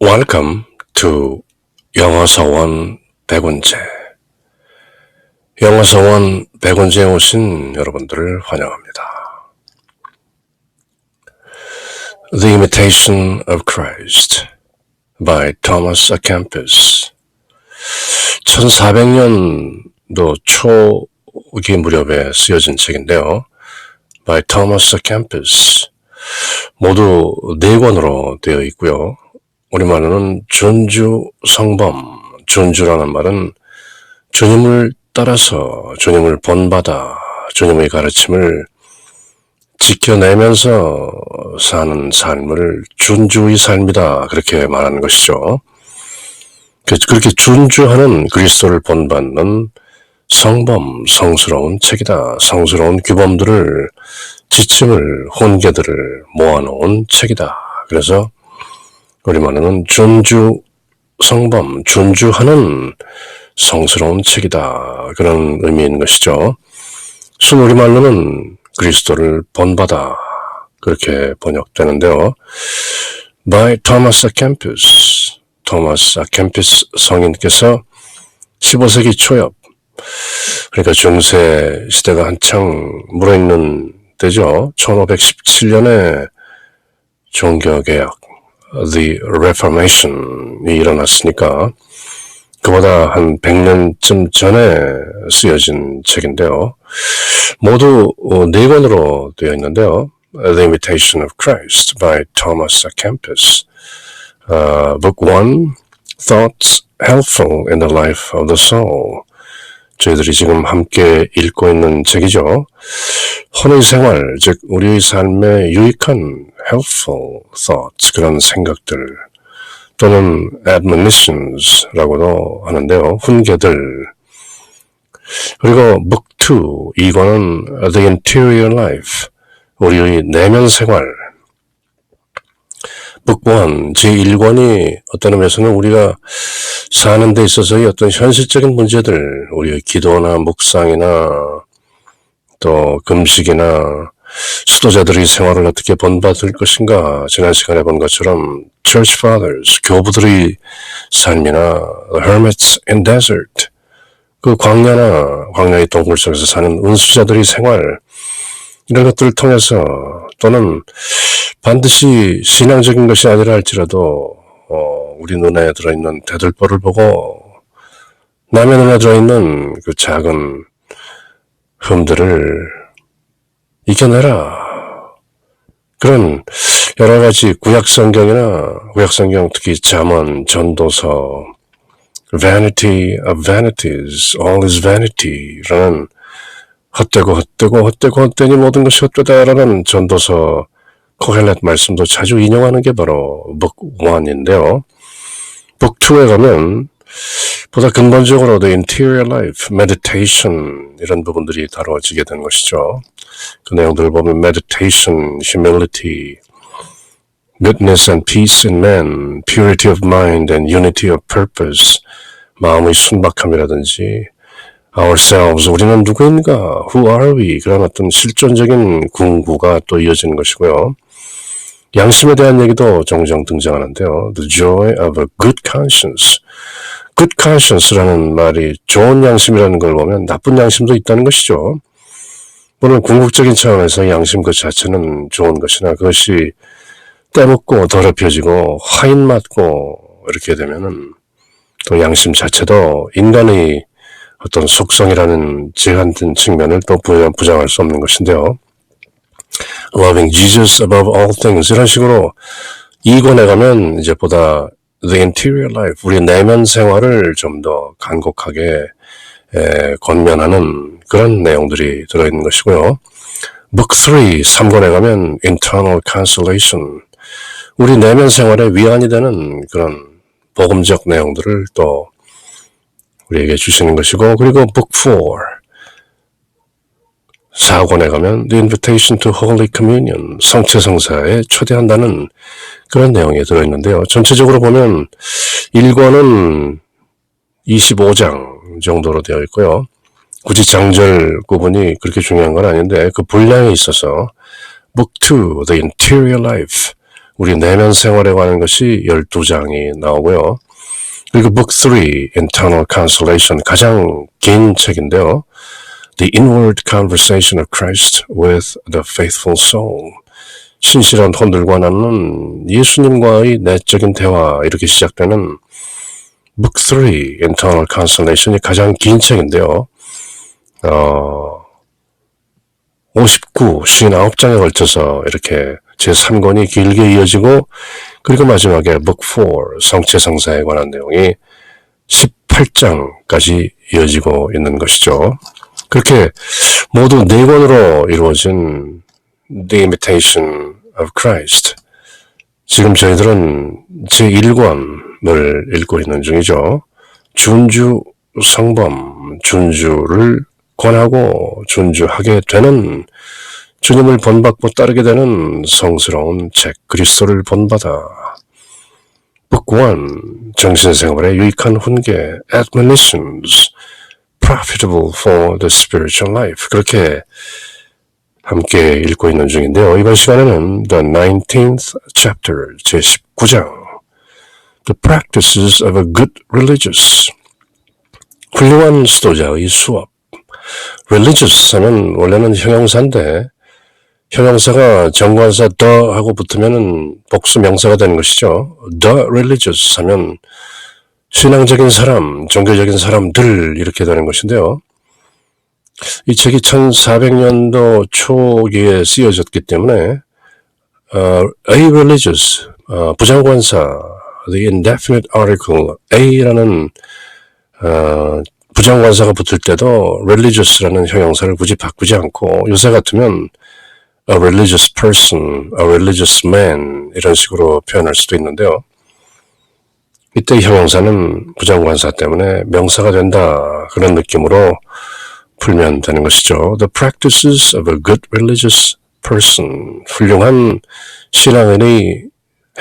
Welcome to 영어서원 백운재. 영어서원 백운재에 오신 여러분들을 환영합니다. The Imitation of Christ by Thomas à Kempis. 1400년도 초기 무렵에 쓰여진 책인데요. by Thomas à Kempis. 모두 4권으로 되어 있고요. 우리말로는 준주 성범, 준주라는 말은 주님을 따라서 주님을 본받아 주님의 가르침을 지켜내면서 사는 삶을 준주의 삶이다, 그렇게 말하는 것이죠. 그렇게 준주하는 그리스도를 본받는 성범, 성스러운 책이다. 성스러운 규범들을, 지침을, 훈계들을 모아놓은 책이다. 그래서 우리말로는 준주 성범, 준주하는 성스러운 책이다, 그런 의미인 것이죠. 우리말로는 그리스도를 본받아, 그렇게 번역되는데요. by Thomas à Kempis. 토마스 아 캠피스 성인께서 15세기 초엽, 그러니까 중세 시대가 한창 물어있는 때죠. 1517년에 종교개혁, The Reformation이 일어났으니까 그보다 한 100년쯤 전에 쓰여진 책인데요. 모두 4권으로 되어 있는데요. The Imitation of Christ by Thomas à Kempis. Book 1, Thoughts Helpful in the Life of the Soul. 저희들이 지금 함께 읽고 있는 책이죠. 혼의 생활, 즉 우리의 삶에 유익한 helpful thoughts, 그런 생각들, 또는 admonitions라고도 하는데요. 훈계들. 그리고 book 2, 이거는 The Interior Life, 우리의 내면 생활. book 1, 제1권이 어떤 의미에서는 우리가 사는 데 있어서의 어떤 현실적인 문제들, 우리의 기도나 묵상이나 또 금식이나 수도자들의 생활을 어떻게 본받을 것인가, 지난 시간에 본 것처럼 Church Fathers, 교부들의 삶이나 Hermits in Desert, 그 광야의 동굴 속에서 사는 은수자들의 생활, 이런 것들을 통해서, 또는 반드시 신앙적인 것이 아니라 할지라도 우리 눈에 들어있는 대들보를 보고 남의 눈에 들어있는 그 작은 흠들을 이겨내라. 그런 여러 가지 구약성경, 특히 잠언, 전도서, Vanity of Vanities, All is Vanity라는 헛되니 모든 것이 헛되다라는 전도서 코헬렛 말씀도 자주 인용하는 게 바로 book 1인데요. book 2에 가면 보다 근본적으로 the interior life, meditation, 이런 부분들이 다루어지게 된 것이죠. 그 내용들을 보면 meditation, humility, goodness and peace in man, purity of mind and unity of purpose, 마음의 순박함이라든지 ourselves, 우리는 누구인가, who are we, 그런 어떤 실존적인 궁구가 또 이어지는 것이고요. 양심에 대한 얘기도 종종 등장하는데요. The joy of a good conscience. good conscience라는 말이 좋은 양심이라는 걸 보면 나쁜 양심도 있다는 것이죠. 물론 궁극적인 차원에서 양심 그 자체는 좋은 것이나 그것이 때묻고 더럽혀지고 화인 맞고 이렇게 되면은 또 양심 자체도 인간의 어떤 속성이라는 제한된 측면을 또 부정할 수 없는 것인데요. Loving Jesus above all things, 이런 식으로 2권에 가면 이제 보다 The interior life, 우리 내면 생활을 좀 더 간곡하게 권면하는 그런 내용들이 들어있는 것이고요. Book 3, 3권에 가면 Internal consolation, 우리 내면 생활에 위안이 되는 그런 복음적 내용들을 또 우리에게 주시는 것이고, 그리고 book 4, 4권에 가면 The Invitation to Holy Communion, 성체성사에 초대한다는 그런 내용이 들어있는데요. 전체적으로 보면 1권은 25장 정도로 되어 있고요. 굳이 장절 구분이 그렇게 중요한 건 아닌데 그 분량에 있어서 book 2, The Interior Life, 우리 내면 생활에 관한 것이 12장이 나오고요. 그리고 Book 3, Internal Consolation, 가장 긴 책인데요. The Inward Conversation of Christ with the Faithful Soul. 신실한 혼들과 나누는 예수님과의 내적인 대화, 이렇게 시작되는 Book 3, Internal Consolation이 가장 긴 책인데요. 59장에 걸쳐서 이렇게 제3권이 길게 이어지고, 그리고 마지막에 Book 4, 성체성사에 관한 내용이 18장까지 이어지고 있는 것이죠. 그렇게 모두 4권으로 이루어진 The Imitation of Christ. 지금 저희들은 제1권을 읽고 있는 중이죠. 준주 성범, 준주를 권하고 준주하게 되는, 주님을 본받고 따르게 되는 성스러운 책, 그리스도를 본받아. Book 1, 정신생활의 유익한 훈계, Admonitions, Profitable for the Spiritual Life. 그렇게 함께 읽고 있는 중인데요. 이번 시간에는 The 19th Chapter, 제19장, The Practices of a Good Religious. 훌륭한 수도자의 수업. Religiously 하면 원래는 형용사인데, 형용사가 정관사 the 하고 붙으면은 복수 명사가 되는 것이죠. The religious 하면 신앙적인 사람, 종교적인 사람들, 이렇게 되는 것인데요. 이 책이 1400년도 초기에 쓰여졌기 때문에 A religious, 부정관사, the indefinite article A라는 부정관사가 붙을 때도 religious라는 형용사를 굳이 바꾸지 않고, 요새 같으면 a religious person, a religious man, 이런 식으로 표현할 수도 있는데요. 이때 형용사는 부정관사 때문에 명사가 된다, 그런 느낌으로 풀면 되는 것이죠. The practices of a good religious person. 훌륭한 신앙인이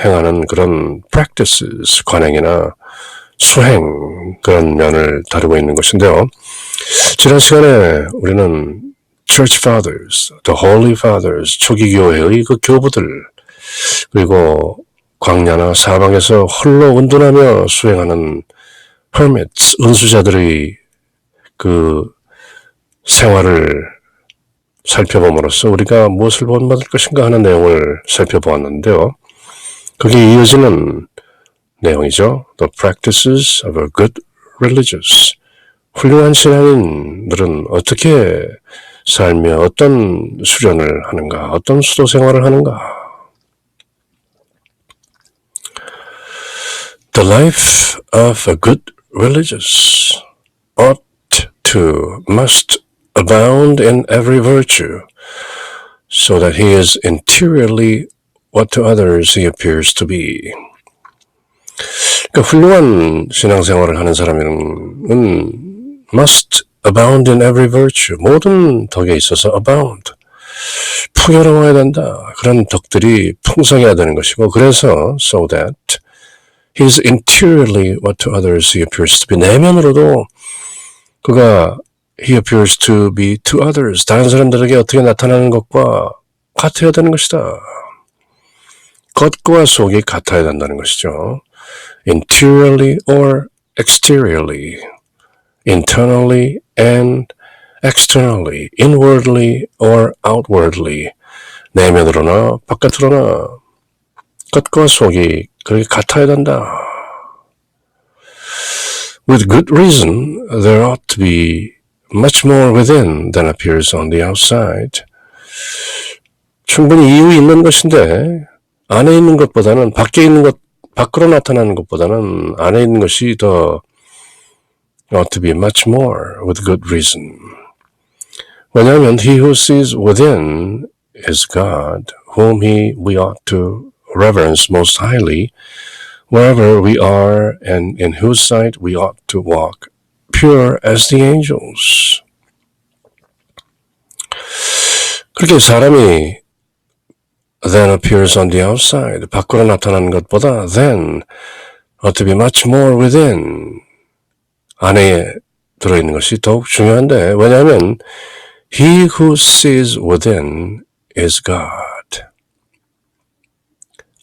행하는 그런 practices, 관행이나 수행, 그런 면을 다루고 있는 것인데요. 지난 시간에 우리는 Church Fathers, The Holy Fathers, 초기 교회의 그 교부들, 그리고 광야나 사방에서 홀로 은둔하며 수행하는 hermits, 은수자들의 그 생활을 살펴봄으로써 우리가 무엇을 본받을 것인가 하는 내용을 살펴보았는데요. 거기에 이어지는 내용이죠. The practices of a good religious. 훌륭한 신앙인들은 어떻게 살며 어떤 수련을 하는가, 어떤 수도 생활을 하는가. The life of a good religious must abound in every virtue, so that he is interiorly what to others he appears to be. 그러니까 훌륭한 신앙생활을 하는 사람은 must abound in every virtue, 모든 덕에 있어서 abound, 풍요로워야 된다. 그런 덕들이 풍성해야 되는 것이고, 그래서 so that he is interiorly what to others he appears to be, 내면으로도 그가 he appears to be to others, 다른 사람들에게 어떻게 나타나는 것과 같아야 되는 것이다. 겉과 속이 같아야 된다는 것이죠. Interiorly or exteriorly, internally and externally, inwardly or outwardly, 내면으로나 바깥으로나 겉과 속이 그렇게 같아야 된다. With good reason, there ought to be much more within than appears on the outside. 충분히 이유 있는 것인데, 안에 있는 것보다는 밖에 있는 것, 밖으로 나타나는 것보다는 안에 있는 것이 더 ought to be much more with good reason. 왜냐하면 he who sees within is God, whom we ought to reverence most highly, wherever we are, and in whose sight we ought to walk pure as the angels. 그렇게 사람이 then appears on the outside, 밖으로 나타나는 것보다 then ought to be much more within, 안에 들어있는 것이 더욱 중요한데, 왜냐하면 he who sees within is God.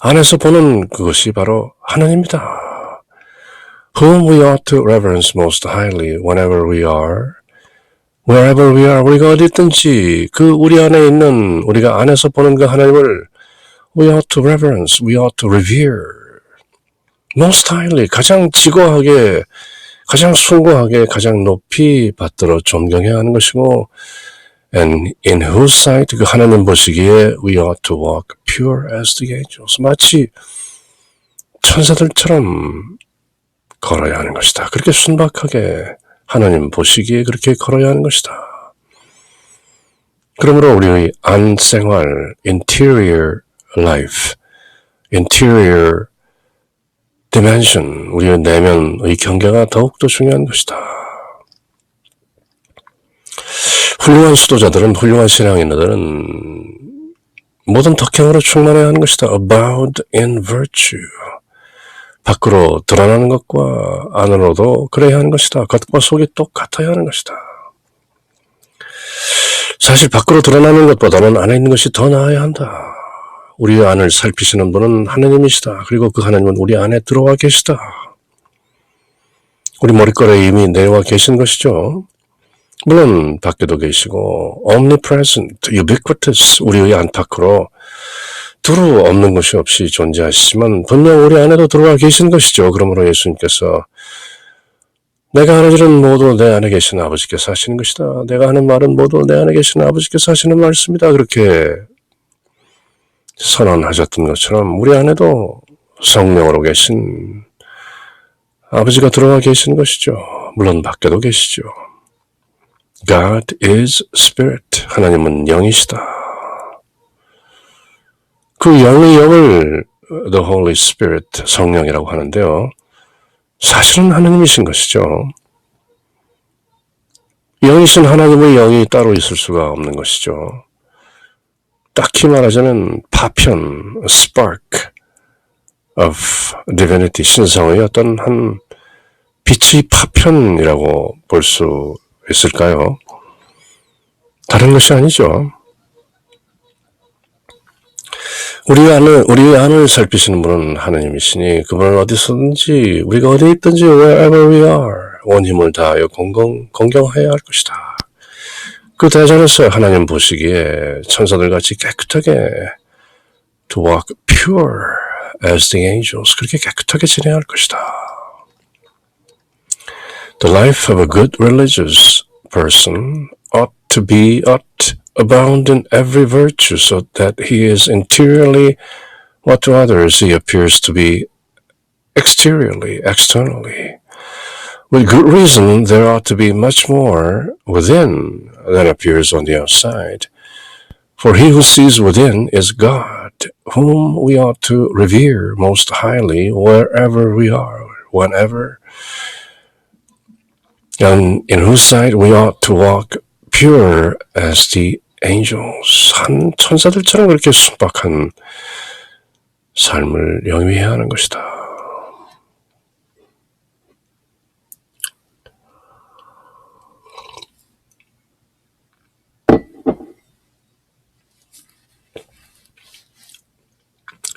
안에서 보는 그것이 바로 하나님입니다. Whom we ought to reverence most highly whenever we are, wherever we are. 우리가 어디 있든지 그 우리 안에 있는 우리가 안에서 보는 그 하나님을 we ought to reverence, we ought to revere. most highly, 가장 지고하게, 가장 숭고하게, 가장 높이 받들어 존경해야 하는 것이고 and in whose sight, 그 하나님 보시기에 we ought to walk pure as the angels. 마치 천사들처럼 걸어야 하는 것이다. 그렇게 순박하게 하나님 보시기에 그렇게 걸어야 하는 것이다. 그러므로 우리의 안생활, interior life, interior dimension, 우리의 내면의 경계가 더욱더 중요한 것이다. 훌륭한 수도자들은, 훌륭한 신앙인들은 모든 덕행으로 충만해야 하는 것이다. Abound in virtue. 밖으로 드러나는 것과 안으로도 그래야 하는 것이다. 겉과 속이 똑같아야 하는 것이다. 사실 밖으로 드러나는 것보다는 안에 있는 것이 더 나아야 한다. 우리 안을 살피시는 분은 하나님이시다. 그리고 그 하나님은 우리 안에 들어와 계시다. 우리 머릿결에 이미 내와 계신 것이죠. 물론 밖에도 계시고 omnipresent, ubiquitous, 우리의 안팎으로 두루 없는 것이 없이 존재하시지만 분명 우리 안에도 들어와 계신 것이죠. 그러므로 예수님께서 내가 하는 일은 모두 내 안에 계신 아버지께서 하시는 것이다. 내가 하는 말은 모두 내 안에 계신 아버지께서 하시는 말씀이다. 그렇게 선언하셨던 것처럼 우리 안에도 성령으로 계신 아버지가 들어와 계시는 것이죠. 물론 밖에도 계시죠. God is Spirit. 하나님은 영이시다. 그 영의 영을 The Holy Spirit, 성령이라고 하는데요. 사실은 하나님이신 것이죠. 영이신 하나님의 영이 따로 있을 수가 없는 것이죠. 딱히 말하자면 파편, spark of divinity, 신성의 어떤 한 빛의 파편이라고 볼 수 있을까요? 다른 것이 아니죠. 우리 안을 살피시는 분은 하나님이시니 그분은 어디서든지 우리가 어디 있든지 wherever we are 온 힘을 다하여 공경해야 할 것이다. 그 대전에서 하나님 보시기에 천사들같이 깨끗하게 to walk pure as the angels, 그렇게 깨끗하게 지내야 할 것이다. The life of a good religious person ought abound in every virtue so that he is interiorly what to others he appears to be exteriorly, externally. With good reason, there ought to be much more within than appears on the outside. For he who sees within is God, whom we ought to revere most highly wherever we are, whenever, and in whose sight we ought to walk pure as the angels. 한 천사들처럼 그렇게 순박한 삶을 영위해야 하는 것이다.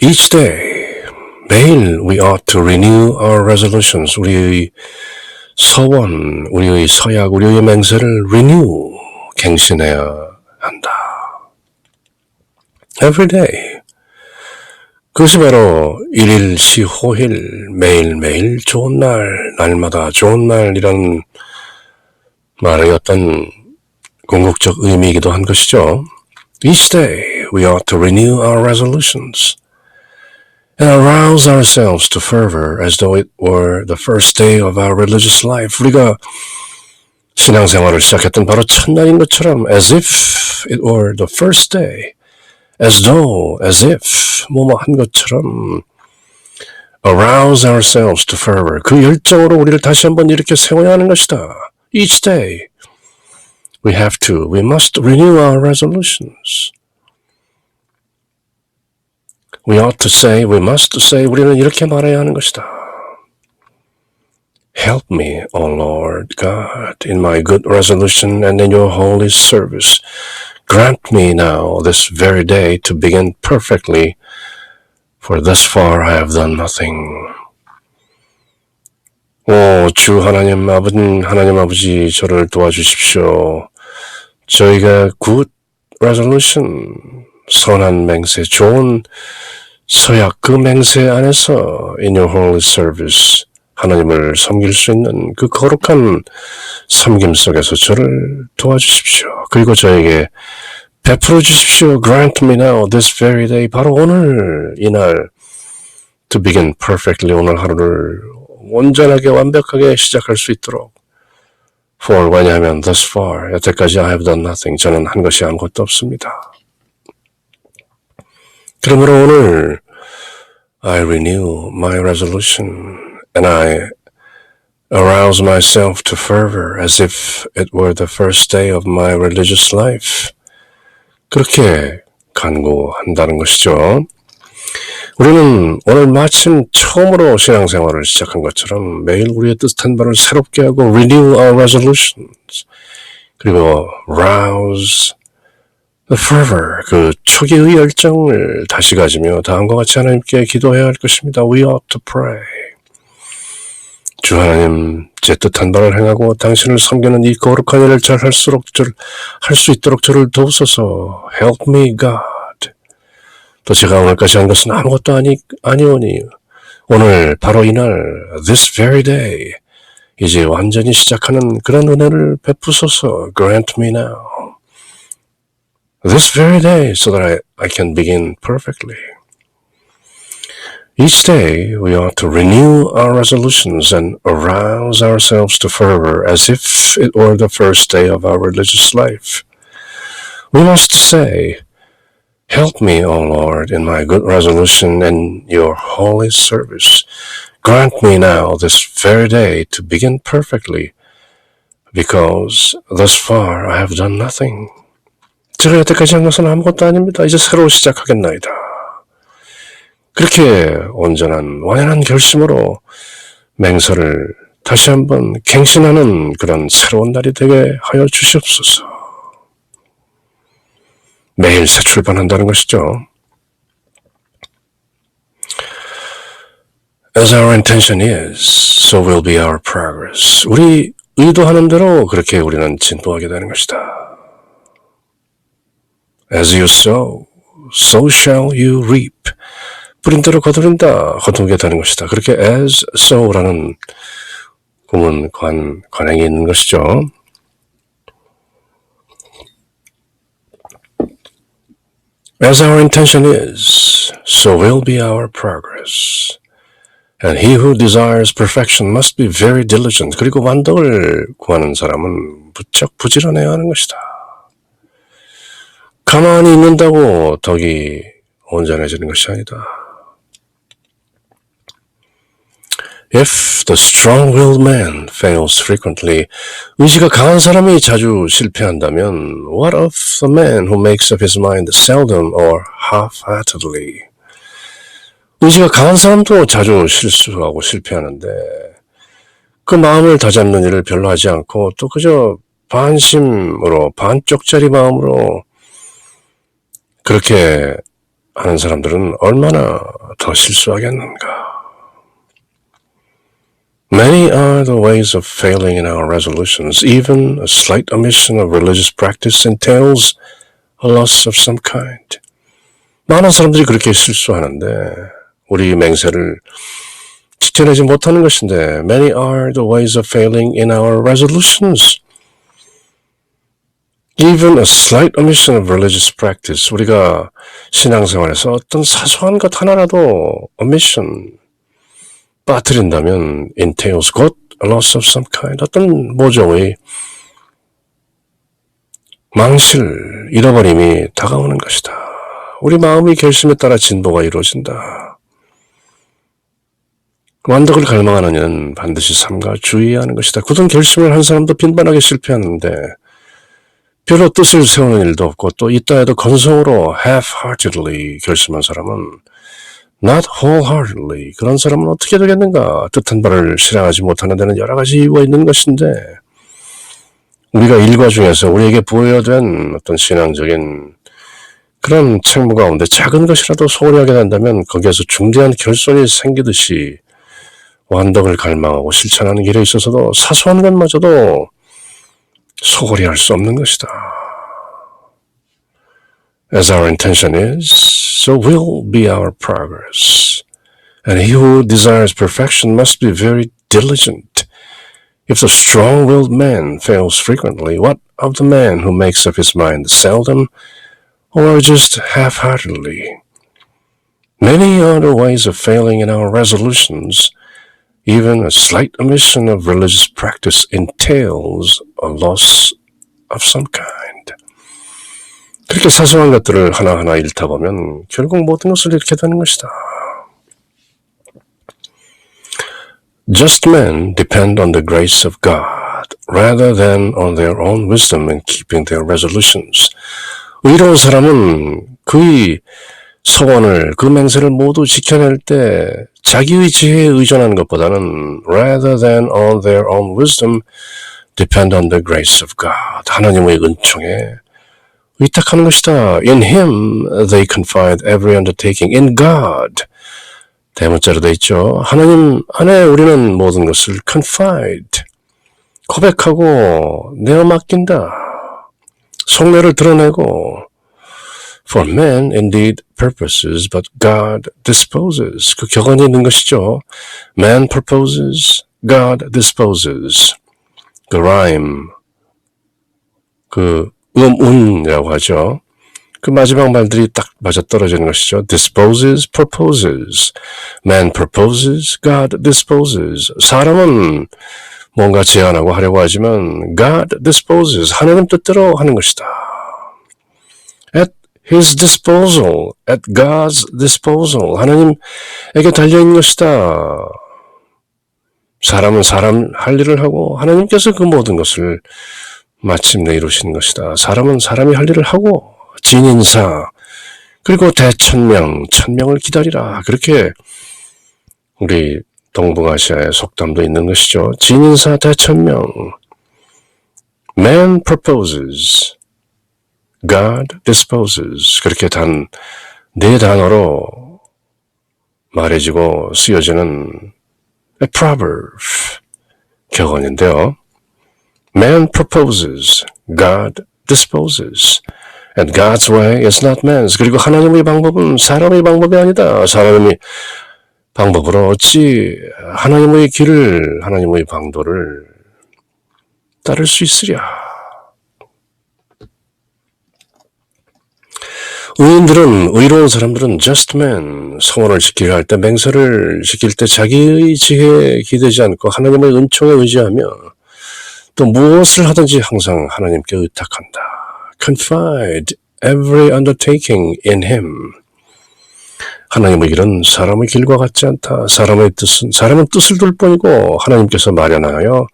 Each day, 매일 we ought to renew our resolutions. 우리의 서원, 우리의 서약, 우리의 맹세를 renew, 갱신해야 한다. Every day. 그것이 바로 일일시호일, 매일매일 좋은 날, 날마다 좋은 날이라는 말의 어떤 궁극적 의미이기도 한 것이죠. Each day we ought to renew our resolutions and arouse ourselves to fervor as though it were the first day of our religious life. 우리가 신앙생활을 시작했던 바로 첫날인 것처럼 as if it were the first day, as though, as if 뭐뭐 한 것처럼 arouse ourselves to fervor. 그 열정으로 우리를 다시 한번 이렇게 세워야 하는 것이다. Each day we must renew our resolutions. We must say, 우리는 이렇게 말해야 하는 것이다. Help me, O Lord God, in my good resolution and in your holy service. Grant me now, this very day, to begin perfectly, For thus far I have done nothing. 주 하나님 아버지 저를 도와주십시오. 저희가 good resolution, 선한 맹세, 좋은 서약 그 맹세 안에서 in your holy service 하나님을 섬길 수 있는 그 거룩한 섬김 속에서 저를 도와주십시오. 그리고 저에게 베풀어 주십시오. Grant me now this very day, 바로 오늘 이날 to begin perfectly, 오늘 하루를 온전하게 완벽하게 시작할 수 있도록. For 왜냐하면 thus far, 여태까지 I have done nothing, 저는 한 것이 아무것도 없습니다. 그러므로 오늘 I renew my resolution and I arouse myself to fervor as if it were the first day of my religious life. 그렇게 간구한다는 것이죠. 우리는 오늘 마침 처음으로 신앙생활을 시작한 것처럼 매일 우리의 뜻한 바를 새롭게 하고 renew our resolutions, 그리고 rouse the fervor, 그 초기의 열정을 다시 가지며 다음과 같이 하나님께 기도해야 할 것입니다. We ought to pray. 주 하나님, 제 뜻한 바를 행하고 당신을 섬기는 이 거룩한 일을 잘 할 수 있도록 저를 도우소서. Help me, God. 또 제가 오늘까지 한 것은 아무것도 아니오니 오늘 바로 이날 this very day 이제 완전히 시작하는 그런 은혜를 베푸소서. Grant me now this very day so that I can begin perfectly. Each day we ought to renew our resolutions and arouse ourselves to fervor as if it were the first day of our religious life. We must say, Help me, O Lord, in my good resolution and your holy service. Grant me now this very day to begin perfectly, because thus far I have done nothing. 제가 여태까지 한 것은 아무것도 아닙니다. 이제 새로 시작하겠나이다. 그렇게 온전한 완연한 결심으로 맹세를 다시 한번 갱신하는 그런 새로운 날이 되게 하여 주시옵소서. 매일 새 출발한다는 것이죠. As our intention is, so will be our progress. 우리 의도하는 대로 그렇게 우리는 진보하게 되는 것이다. As you sow, so shall you reap. 뿌린 대로 거두게 되는 것이다. 그렇게 as sow라는 구문 관행이 있는 것이죠. As our intention is, so will be our progress. And he who desires perfection must be very diligent. 그리고 완덕을 구하는 사람은 무척 부지런해야 하는 것이다. 가만히 있는다고 덕이 온전해지는 것이 아니다. If the strong-willed man fails frequently, 의지가 강한 사람이 자주 실패한다면, what of the man who makes up his mind seldom or half-heartedly? 의지가 강한 사람도 자주 실수하고 실패하는데, 그 마음을 다잡는 일을 별로 하지 않고 또 그저 반심으로, 반쪽짜리 마음으로 그렇게 하는 사람들은 얼마나 더 실수하겠는가? Many are the ways of failing in our resolutions. Even a slight omission of religious practice entails a loss of some kind. 많은 사람들이 그렇게 실수하는데 우리 맹세를 지켜내지 못하는 것인데 Many are the ways of failing in our resolutions. Even a slight omission of religious practice. 우리가 신앙생활에서 어떤 사소한 것 하나라도 omission 빠뜨린다면 entails 곧 a loss of some kind, 어떤 모종의 망실, 잃어버림이 다가오는 것이다. 우리 마음의 결심에 따라 진보가 이루어진다. 완덕을 갈망하는 이는 반드시 삼가 주의해야 하는 것이다. 굳은 결심을 한 사람도 빈번하게 실패하는데 별로 뜻을 세우는 일도 없고 또 있다 해도 건성으로 half-heartedly 결심한 사람은 not wholeheartedly, 그런 사람은 어떻게 되겠는가? 뜻한 바를 실행하지 못하는 데는 여러 가지 이유가 있는 것인데 우리가 일과 중에서 우리에게 부여된 어떤 신앙적인 그런 책무 가운데 작은 것이라도 소홀히 하게 된다면 거기에서 중대한 결손이 생기듯이 완덕을 갈망하고 실천하는 길에 있어서도 사소한 것마저도 소홀히 할 수 없는 것이다. As our intention is, so will be our progress. And he who desires perfection must be very diligent. If the strong-willed man fails frequently, what of the man who makes up his mind seldom or just half-heartedly? Many are the ways of failing in our resolutions. Even a slight omission of religious practice entails a loss of some kind. 그렇게 사소한 것들을 하나하나 잃다 보면 결국 모든 것을 잃게 되는 것이다. Just men depend on the grace of God rather than on their own wisdom in keeping their resolutions. 의로운 사람은 그의 소원을, 그 맹세를 모두 지켜낼 때 자기의 지혜에 의존하는 것보다는 rather than on their own wisdom depend on the grace of God. 하나님의 은총에 의탁하는 것이다. In Him they confide every undertaking. In God. 대문자로 돼 있죠. 하나님 안에 우리는 모든 것을 confide. 고백하고 내어 맡긴다. 속내를 드러내고 For man indeed purposes, but God disposes. 그 격언이 있는 것이죠. Man proposes, God disposes. 그 rhyme, 그 운이라고 하죠. 그 마지막 말들이 딱 맞아떨어지는 것이죠. Disposes, proposes. Man proposes, God disposes. 사람은 뭔가 제안하고 하려고 하지만 God disposes. 하나님 뜻대로 하는 것이다. At His disposal, at God's disposal. 하나님에게 달려있는 것이다. 사람은 사람 할 일을 하고 하나님께서 그 모든 것을 마침내 이루시는 것이다. 사람은 사람이 할 일을 하고 진인사 그리고 대천명, 천명을 기다리라. 그렇게 우리 동북아시아의 속담도 있는 것이죠. 진인사 대천명. Man proposes, God disposes. 그렇게 네 단어로 말해지고 쓰여지는 a proverb, 격언인데요. Man proposes, God disposes. And God's way is not man's. 그리고 하나님의 방법은 사람의 방법이 아니다. 사람의 방법으로 어찌 하나님의 길을, 하나님의 방도를 따를 수 있으랴. 의로운 사람들은 just men, 성원을 지키려 할 때, 맹세를 지킬 때 자기의 지혜에 기대지 않고 하나님의 은총에 의지하며 또 무엇을 하든지 항상 하나님께 의탁한다. Confide every undertaking in Him. 하나님의 길은 사람의 길과 같지 않다. 사람은 뜻을 둘 뿐이고 하나님께서 마련하여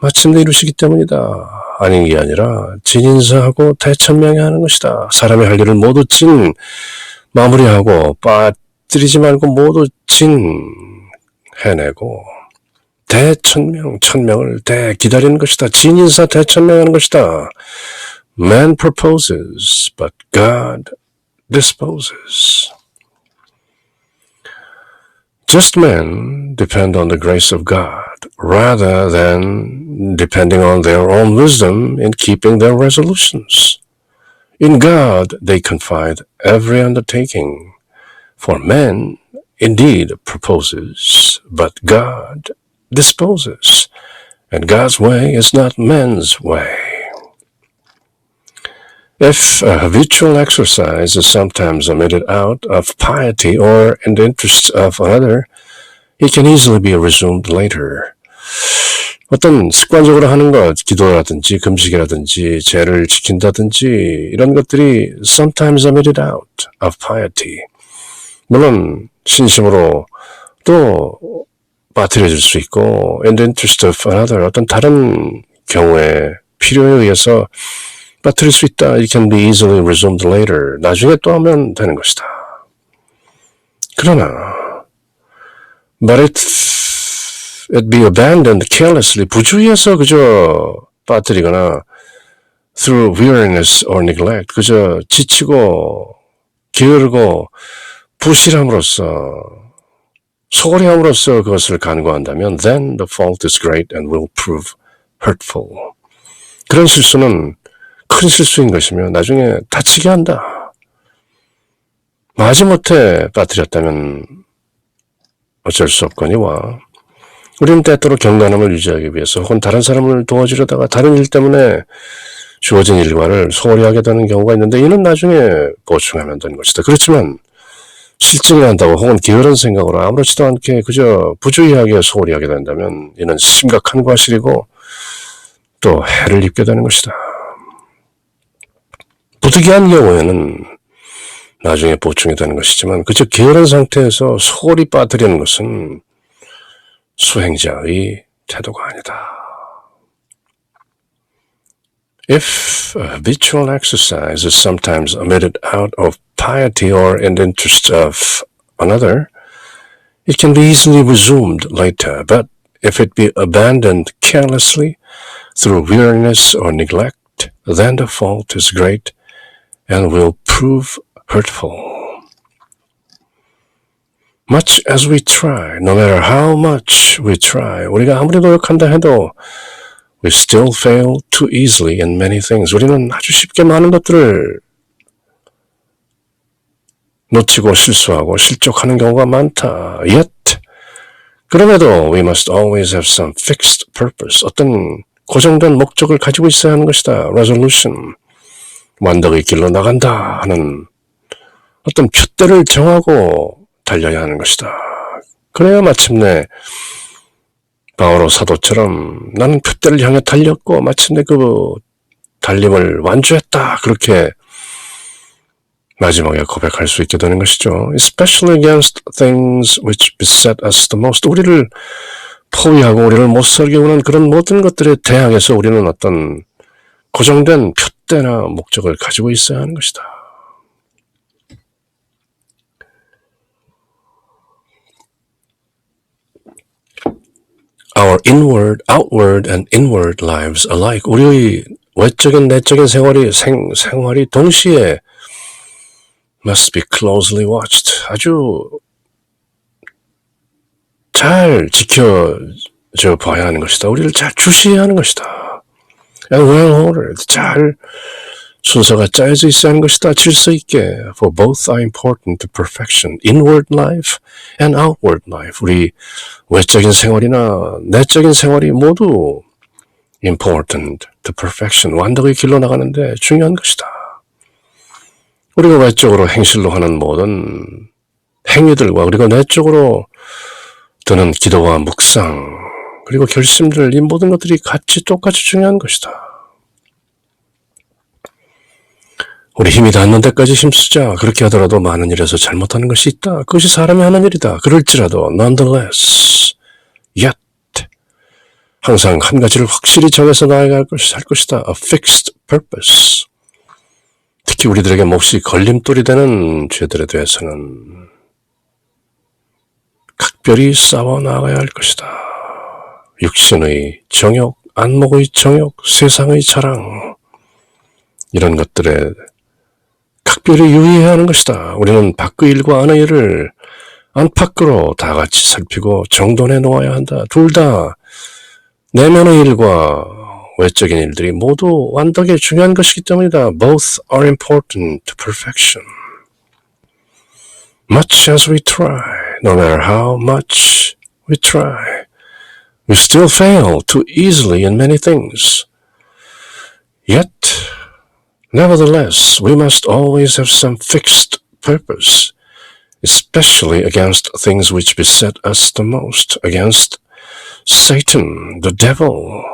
마침내 이루시기 때문이다. 아닌 게 아니라 진인사하고 대천명에 하는 것이다. 사람이 할 일을 모두 마무리하고 빠뜨리지 말고 모두 해내고 천명을 기다리는 것이다. 진인사 대천명하는 것이다. Man proposes, but God disposes. Just men depend on the grace of God rather than depending on their own wisdom in keeping their resolutions. In God they confide every undertaking. For man indeed proposes, but God disposes, and God's way is not man's way. If a habitual exercise is sometimes omitted out of piety or in the interests of another, it can easily be resumed later. 어떤 습관적으로 하는 것, 기도라든지 금식이라든지 죄를 지킨다든지 이런 것들이 sometimes omitted out of piety. 물론 신심으로 또 빠뜨려질 수 있고 in the interest of another, 어떤 다른 경우에 필요에 의해서 빠뜨릴 수 있다. It can be easily resumed later. 나중에 또 하면 되는 것이다. 그러나 but it be abandoned carelessly. 부주의해서 그저 빠뜨리거나 through weariness or neglect, 그저 지치고 게으르고 부실함으로써 소홀히 함으로써 그것을 간과한다면 then the fault is great and will prove hurtful. 그런 실수는 큰 실수인 것이며 나중에 다치게 한다. 마지못해 빠뜨렸다면 어쩔 수 없거니와 우리는 때때로 경건함을 유지하기 위해서 혹은 다른 사람을 도와주려다가 다른 일 때문에 주어진 일과를 소홀히 하게 되는 경우가 있는데 이는 나중에 보충하면 되는 것이다. 그렇지만 실증이 난다고 혹은 게으른 생각으로 아무렇지도 않게 그저 부주의하게 소홀히 하게 된다면 이는 심각한 과실이고 또 해를 입게 되는 것이다. 부득이한 경우에는 나중에 보충이 되는 것이지만 그저 게으른 상태에서 소홀히 빠뜨리는 것은 수행자의 태도가 아니다. If habitual exercise is sometimes omitted out of piety or in the interest of another, it can be easily resumed later, but if it be abandoned carelessly through weariness or neglect, then the fault is great and will prove hurtful. Much as we try, no matter how much we try, 우리가 아무리 노력한다 해도 we still fail too easily in many things. 우리는 아주 쉽게 많은 것들을 놓치고 실수하고 실족하는 경우가 많다. Yet, 그럼에도 we must always have some fixed purpose. 어떤 고정된 목적을 가지고 있어야 하는 것이다. Resolution, 완덕의 길로 나간다 하는 어떤 푯대를 정하고 달려야 하는 것이다. 그래야 마침내 바오로 사도처럼 나는 푯대를 향해 달렸고 마침내 그 달림을 완주했다. 그렇게 마지막에 고백할 수 있게 되는 것이죠. Especially against things which beset us the most. 우리를 포위하고 우리를 못살게 하는 그런 모든 것들에 대항해서 우리는 어떤 고정된 푯대나 목적을 가지고 있어야 하는 것이다. Our inward, outward, and inward lives alike. 우리의 외적인, 내적인 생활이 동시에 must be closely watched. 아주 잘 지켜져 봐야 하는 것이다. 우리를 잘 주시해야 하는 것이다. And well ordered. 잘 순서가 짜여져 있어야 하는 것이다. 질서 있게. For both are important to perfection. Inward life and outward life. 우리 외적인 생활이나 내적인 생활이 모두 important to perfection. 완덕의 길로 나가는데 중요한 것이다. 우리가 외적으로 행실로 하는 모든 행위들과 그리고 내적으로 드는 기도와 묵상 그리고 결심들 이 모든 것들이 같이 똑같이 중요한 것이다. 우리 힘이 닿는 데까지 힘쓰자. 그렇게 하더라도 많은 일에서 잘못하는 것이 있다. 그것이 사람이 하는 일이다. 그럴지라도 nonetheless, yet 항상 한 가지를 확실히 정해서 나아갈 것이다. A fixed purpose. 특히 우리들에게 몹시 걸림돌이 되는 죄들에 대해서는 각별히 싸워 나가야 할 것이다. 육신의 정욕, 안목의 정욕, 세상의 자랑 이런 것들에 각별히 유의해야 하는 것이다. 우리는 밖의 일과 안의 일을 안팎으로 다 같이 살피고 정돈해 놓아야 한다. 둘 다 내면의 일과 외적인 일들이 모두 완덕에 중요한 것이기 때문이다. Both are important to perfection. Much as we try, no matter how much we try, we still fail too easily in many things. Yet, nevertheless, we must always have some fixed purpose, especially against things which beset us the most, against Satan, the devil.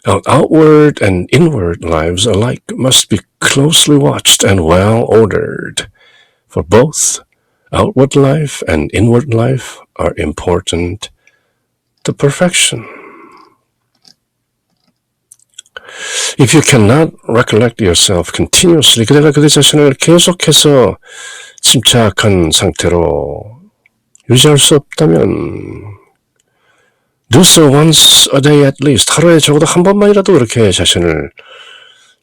Our outward and inward lives alike must be closely watched and well ordered, for both outward life and inward life are important to perfection. If you cannot recollect yourself continuously, 그대가 그대 자신을 계속해서 침착한 상태로 유지할 수 없다면 do so once a day at least. 하루에 적어도 한 번만이라도 그렇게 자신을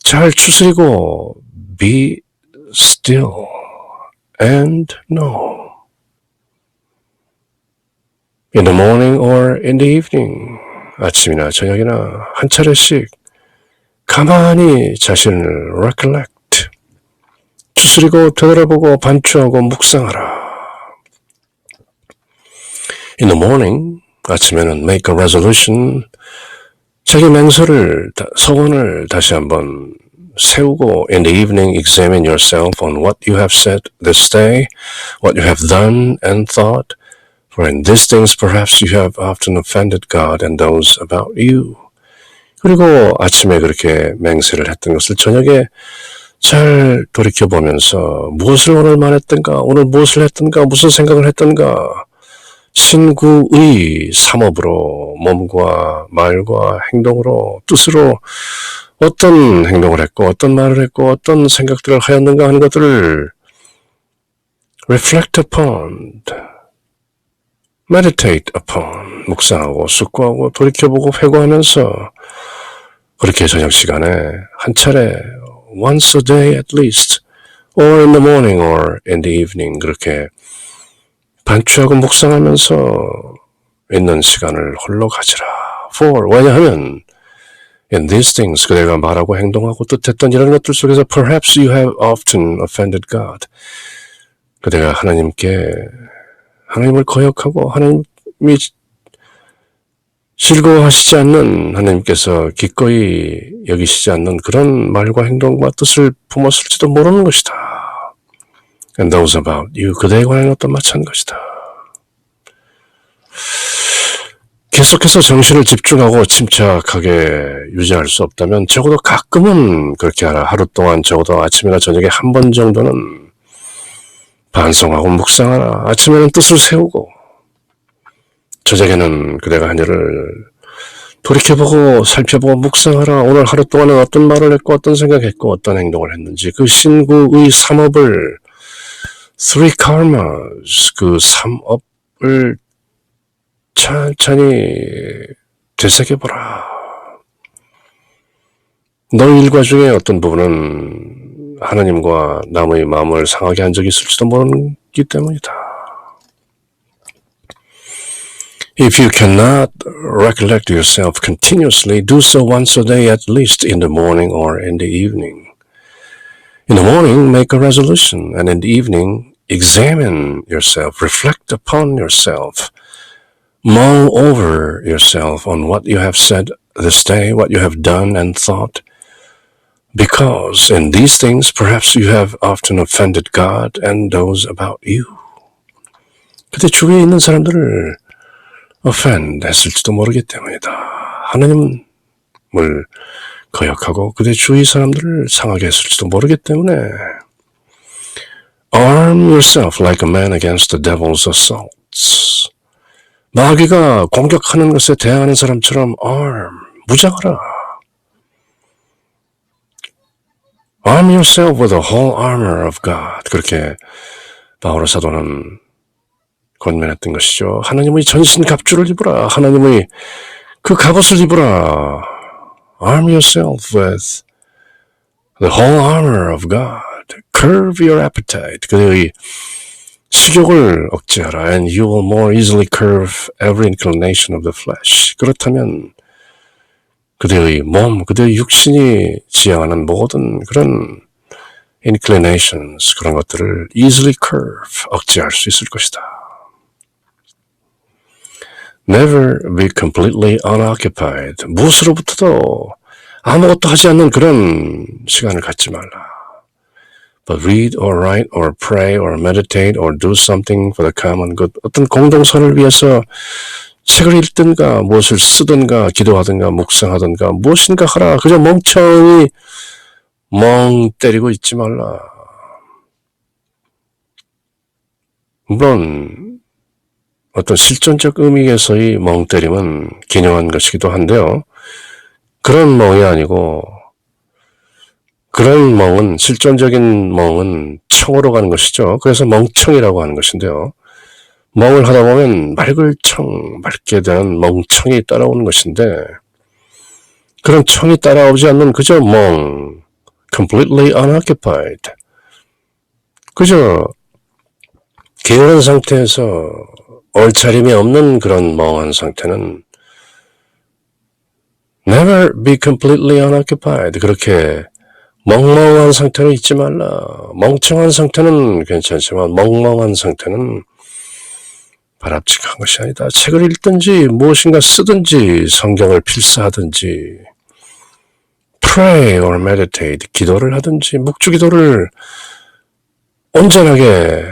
잘 추스리고 be still and know. In the morning or in the evening, 아침이나 저녁이나 한 차례씩 가만히 자신을 recollect, 추스리고 되돌아보고 반추하고 묵상하라. In the morning, 아침에는 make a resolution, 자기 맹세를, 서원을 다시 한번 세우고 in the evening examine yourself on what you have said this day, what you have done and thought, for in these things perhaps you have often offended God and those about you. 그리고 아침에 그렇게 맹세를 했던 것을 저녁에 잘 돌이켜보면서 무엇을 오늘 말했던가, 오늘 무엇을 했던가, 무슨 생각을 했던가, 신구의 삼업으로 몸과 말과 행동으로 뜻으로 어떤 행동을 했고 어떤 말을 했고 어떤 생각들을 하였는가 하는 것들을 reflect upon, meditate upon, 묵상하고 숙고하고 돌이켜보고 회고하면서 그렇게 저녁 시간에 한 차례 once a day at least or in the morning or in the evening 그렇게 반추하고 묵상하면서 있는 시간을 홀로 가지라. For, 왜냐하면 in these things 그대가 말하고 행동하고 뜻했던 이런 것들 속에서 perhaps you have often offended God. 그대가 하나님을 거역하고 하나님이 즐거워하시지 않는, 하나님께서 기꺼이 여기시지 않는 그런 말과 행동과 뜻을 품었을지도 모르는 것이다. And those about you, 그대에 관한 것도 마찬가지다. 계속해서 정신을 집중하고 침착하게 유지할 수 없다면 적어도 가끔은 그렇게 하라. 하루 동안 적어도 아침이나 저녁에 한 번 정도는 반성하고 묵상하라. 아침에는 뜻을 세우고 저녁에는 그대가 한 일을 돌이켜보고 살펴보고 묵상하라. 오늘 하루 동안은 어떤 말을 했고 어떤 생각했고 어떤 행동을 했는지 그 신구의 삼업을 three karmas, 그 삼업을 천천히 되새겨보라. 너 일과 중에 어떤 부분은 하나님과 남의 마음을 상하게 한 적이 있을지도 모르기 때문이다. If you cannot recollect yourself continuously, do so once a day at least in the morning or in the evening. In the morning, make a resolution, and in the evening, examine yourself, reflect upon yourself, mull over yourself on what you have said this day, what you have done and thought, because in these things perhaps you have often offended God and those about you. 그때 주위에 있는 사람들을 offend 했을지도 모르기 때문이다. 하나님을 거역하고 그대 주위 사람들을 상하게 했을지도 모르기 때문에 arm yourself like a man against the devil's assaults. 마귀가 공격하는 것에 대항하는 사람처럼 무장하라. Arm yourself with the whole armor of God. 그렇게 바오로 사도는 권면했던 것이죠. 하나님의 전신 갑주를 입으라. 하나님의 그 갑옷을 입으라. Arm yourself with the whole armor of God. Curb your appetite. 그대의 식욕을 억제하라. And you will more easily curve every inclination of the flesh. 그렇다면 그대의 몸, 그대의 육신이 지향하는 모든 그런 inclinations, 그런 것들을 easily curve, 억제할 수 있을 것이다. Never be completely unoccupied. 무엇으로부터도 아무것도 하지 않는 그런 시간을 갖지 말라. But read or write or pray or meditate or do something for the common good. 어떤 공동선을 위해서 책을 읽든가 무엇을 쓰든가 기도하든가 묵상하든가 무엇인가 하라. 그저 멍청이 멍 때리고 있지 말라. 물론 어떤 실존적 의미에서의 멍 때림은 기념한 것이기도 한데요. 그런 멍이 아니고 그런 멍은 실존적인 멍은 청으로 가는 것이죠. 그래서 멍청이라고 하는 것인데요. 멍을 하다 보면 맑게 되는 멍청이 따라오는 것인데 그런 청이 따라오지 않는 그저 멍, completely unoccupied. 그저 게으른 상태에서 얼차림이 없는 그런 멍한 상태는 never be completely unoccupied. 그렇게 멍멍한 상태로 있지 말라. 멍청한 상태는 괜찮지만 멍멍한 상태는 바람직한 것이 아니다. 책을 읽든지 무엇인가 쓰든지 성경을 필사하든지 pray or meditate, 기도를 하든지 묵주기도를 온전하게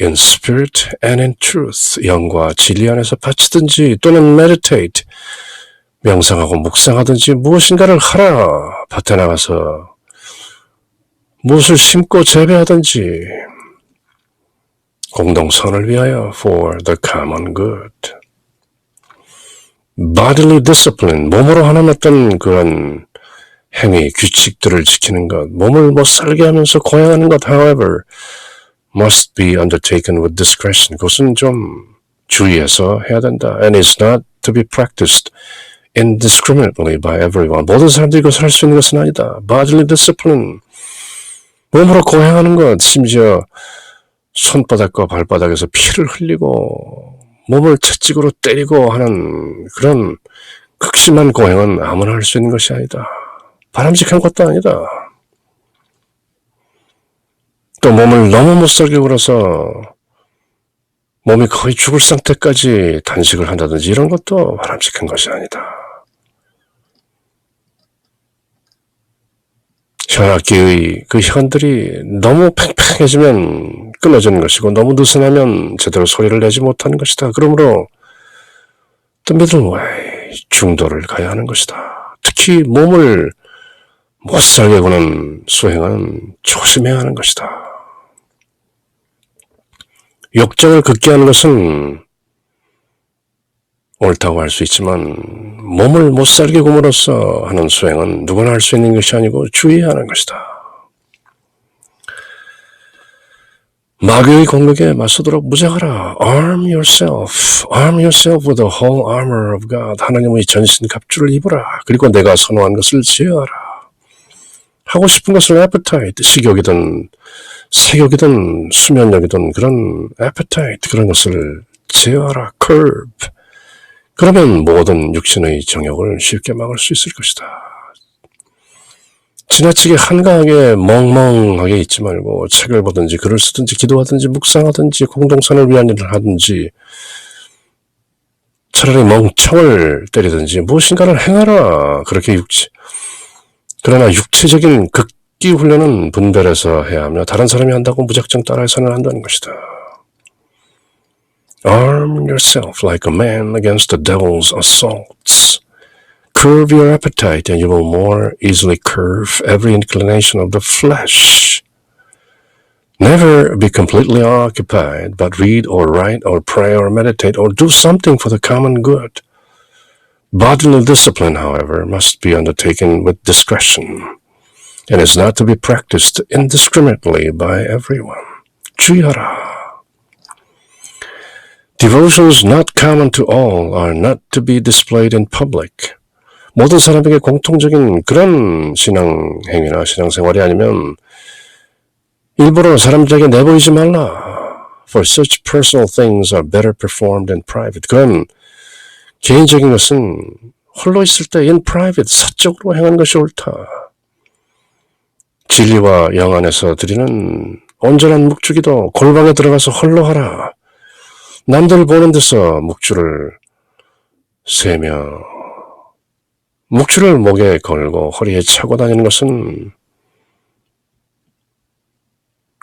in spirit and in truth, 영과 진리 안에서 바치든지 또는 meditate, 명상하고 묵상하든지 무엇인가를 하라. 밭에 나가서 무엇을 심고 재배하든지 공동선을 위하여 for the common good. bodily discipline, 몸으로 하는 어떤 그런 행위, 규칙들을 지키는 것, 몸을 못 살게 하면서 고행하는 것, however, must be undertaken with discretion. 그것은 좀 주의해서 해야 된다. And is not to be practiced indiscriminately by everyone. 모든 사람들이 그것을 할 수 있는 것은 아니다. bodily discipline, 몸으로 고행하는 것, 심지어 손바닥과 발바닥에서 피를 흘리고 몸을 채찍으로 때리고 하는 그런 극심한 고행은 아무나 할 수 있는 것이 아니다. 바람직한 것도 아니다. 또 몸을 너무 못살게 굴어서 몸이 거의 죽을 상태까지 단식을 한다든지 이런 것도 바람직한 것이 아니다. 현악기의 그 현들이 너무 팽팽해지면 끊어지는 것이고 너무 느슨하면 제대로 소리를 내지 못하는 것이다. 그러므로 the middle way, 중도를 가야 하는 것이다. 특히 몸을 못살게 구는 수행은 조심해야 하는 것이다. 욕정을 긋게 하는 것은 옳다고 할 수 있지만 몸을 못살게 굼으로써 하는 수행은 누구나 할 수 있는 것이 아니고 주의해야 하는 것이다. 마귀의 공격에 맞서도록 무장하라. Arm yourself with the whole armor of God. 하나님의 전신 갑주를 입으라. 그리고 내가 선호한 것을 제어하라. 하고 싶은 것을 appetite, 식욕이든 색욕이든 수면욕이든 그런 appetite, 그런 것을 제어하라. curb. 그러면 모든 육신의 정욕을 쉽게 막을 수 있을 것이다. 지나치게 한가하게 멍멍하게 있지 말고 책을 보든지 글을 쓰든지 기도하든지 묵상하든지 공동선을 위한 일을 하든지 차라리 멍청을 때리든지 무엇인가를 행하라. 그러나 육체적인 극기 훈련은 분별해서 해야 하며 다른 사람이 한다고 무작정 따라해서는 한다는 것이다. Arm yourself like a man against the devil's assaults. Curb your appetite and you will more easily curb every inclination of the flesh. Never be completely occupied, but read or write or pray or meditate or do something for the common good. Bodily discipline, however, must be undertaken with discretion and is not to be practiced indiscriminately by everyone. 주의하라. Devotions not common to all are not to be displayed in public. 모든 사람에게 공통적인 그런 신앙행위나 신앙생활이 아니면 일부러 사람들에게 내보이지 말라. For such personal things are better performed in private. 그건 개인적인 것은 홀로 있을 때 in private, 사적으로 행하는 것이 옳다. 진리와 영 안에서 드리는 온전한 묵주기도 골방에 들어가서 홀로 하라. 남들 보는 데서 묵주를 세며 묵주를 목에 걸고 허리에 차고 다니는 것은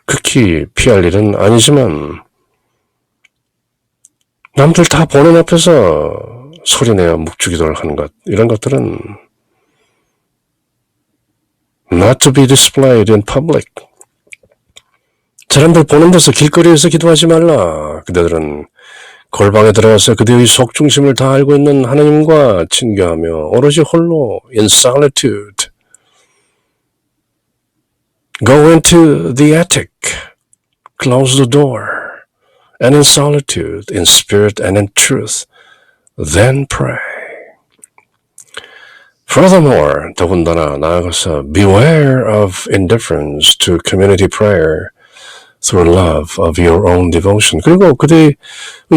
극히 피할 일은 아니지만 남들 다 보는 앞에서 소리내어 묵주기도를 하는 것, 이런 것들은 not to be displayed in public. 사람들 보는 데서 길거리에서 기도하지 말라. 그대들은 골방에 들어가서 그대의 속중심을 다 알고 있는 하나님과 친교하며 오로지 홀로 in solitude. Go into the attic, close the door, and in solitude, in spirit and in truth, then pray. Furthermore, 더군다나 나아가서 beware of indifference to community prayer through love of your own devotion. 그리고 그들의